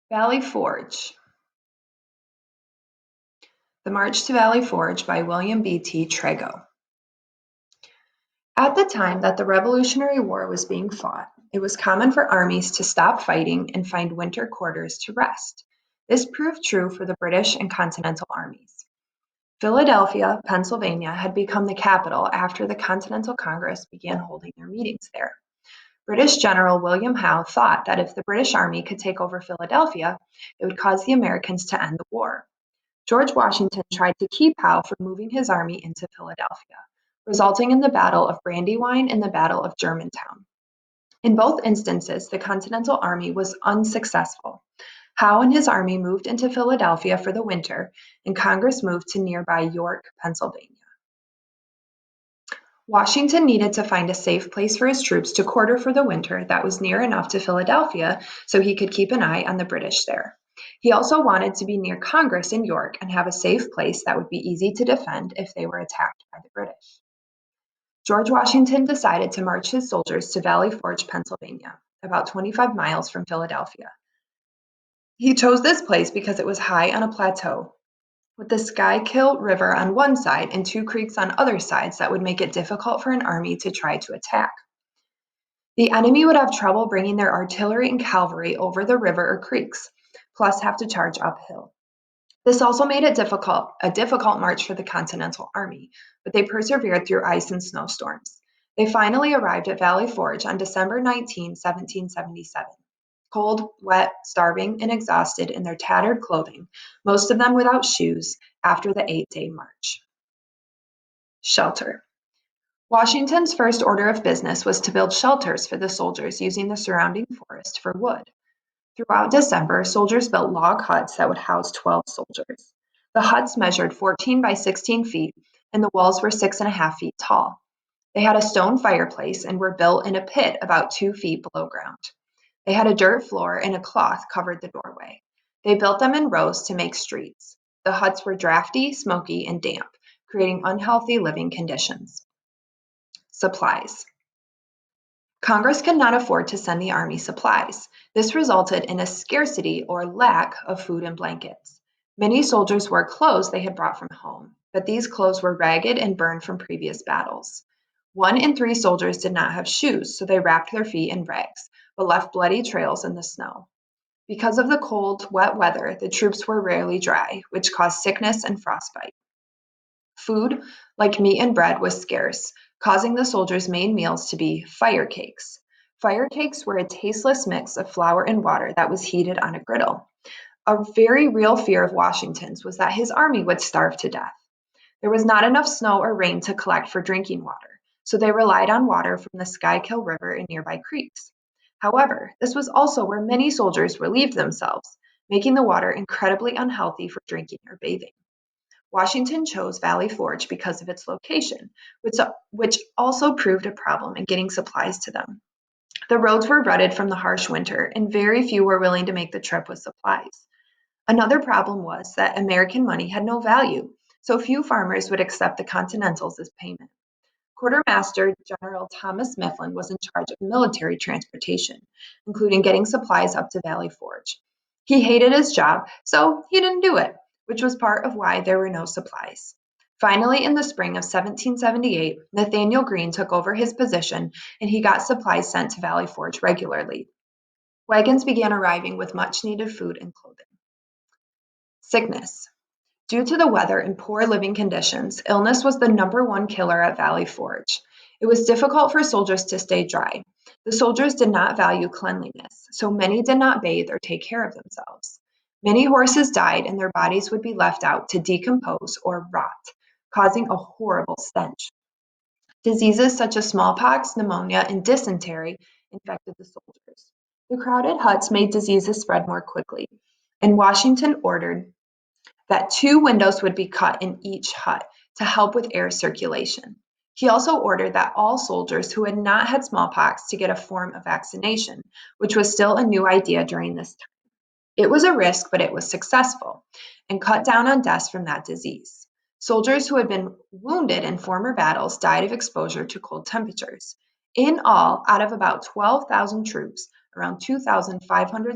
Valley Forge. The March to Valley Forge by William B.T. Trego. At the time that the Revolutionary War was being fought, it was common for armies to stop fighting and find winter quarters to rest. This proved true for the British and Continental armies. Philadelphia, Pennsylvania had become the capital after the Continental Congress began holding their meetings there. British General William Howe thought that if the British Army could take over Philadelphia, it would cause the Americans to end the war. George Washington tried to keep Howe from moving his army into Philadelphia, resulting in the Battle of Brandywine and the Battle of Germantown. In both instances, the Continental Army was unsuccessful. Howe and his army moved into Philadelphia for the winter, and Congress moved to nearby York, Pennsylvania. Washington needed to find a safe place for his troops to quarter for the winter that was near enough to Philadelphia so he could keep an eye on the British there. He also wanted to be near Congress in York and have a safe place that would be easy to defend if they were attacked by the British. George Washington decided to march his soldiers to Valley Forge, Pennsylvania, about 25 miles from Philadelphia. He chose this place because it was high on a plateau, with the Schuylkill River on one side and two creeks on other sides that would make it difficult for an army to try to attack. The enemy would have trouble bringing their artillery and cavalry over the river or creeks, plus have to charge uphill. This also made it a difficult march for the Continental Army, but they persevered through ice and snowstorms. They finally arrived at Valley Forge on December 19, 1777. Cold, wet, starving, and exhausted in their tattered clothing, most of them without shoes, after the 8-day march. Shelter. Washington's first order of business was to build shelters for the soldiers using the surrounding forest for wood. Throughout December, soldiers built log huts that would house 12 soldiers. The huts measured 14 by 16 feet, and the walls were 6.5 feet tall. They had a stone fireplace and were built in a pit about 2 feet below ground. They had a dirt floor and a cloth covered the doorway. They built them in rows to make streets. The huts were drafty, smoky, and damp, creating unhealthy living conditions. Supplies. Congress could not afford to send the army supplies. This resulted in a scarcity or lack of food and blankets. Many soldiers wore clothes they had brought from home, but these clothes were ragged and burned from previous battles. 1 in 3 soldiers did not have shoes, so they wrapped their feet in rags, but left bloody trails in the snow. Because of the cold, wet weather, the troops were rarely dry, which caused sickness and frostbite. Food, like meat and bread, was scarce, causing the soldiers' main meals to be fire cakes. Fire cakes were a tasteless mix of flour and water that was heated on a griddle. A very real fear of Washington's was that his army would starve to death. There was not enough snow or rain to collect for drinking water, so they relied on water from the Schuylkill River and nearby creeks. However, this was also where many soldiers relieved themselves, making the water incredibly unhealthy for drinking or bathing. Washington chose Valley Forge because of its location, which also proved a problem in getting supplies to them. The roads were rutted from the harsh winter, and very few were willing to make the trip with supplies. Another problem was that American money had no value, so few farmers would accept the Continentals as payment. Quartermaster General Thomas Mifflin was in charge of military transportation, including getting supplies up to Valley Forge. He hated his job, so he didn't do it, which was part of why there were no supplies. Finally, in the spring of 1778, Nathaniel Greene took over his position, and he got supplies sent to Valley Forge regularly. Wagons began arriving with much-needed food and clothing. Sickness. Due to the weather and poor living conditions, illness was the #1 killer at Valley Forge. It was difficult for soldiers to stay dry. The soldiers did not value cleanliness, so many did not bathe or take care of themselves. Many horses died and their bodies would be left out to decompose or rot, causing a horrible stench. Diseases such as smallpox, pneumonia, and dysentery infected the soldiers. The crowded huts made diseases spread more quickly, and Washington ordered that 2 windows would be cut in each hut to help with air circulation. He also ordered that all soldiers who had not had smallpox to get a form of vaccination, which was still a new idea during this time. It was a risk, but it was successful and cut down on deaths from that disease. Soldiers who had been wounded in former battles died of exposure to cold temperatures. In all, out of about 12,000 troops, around 2,500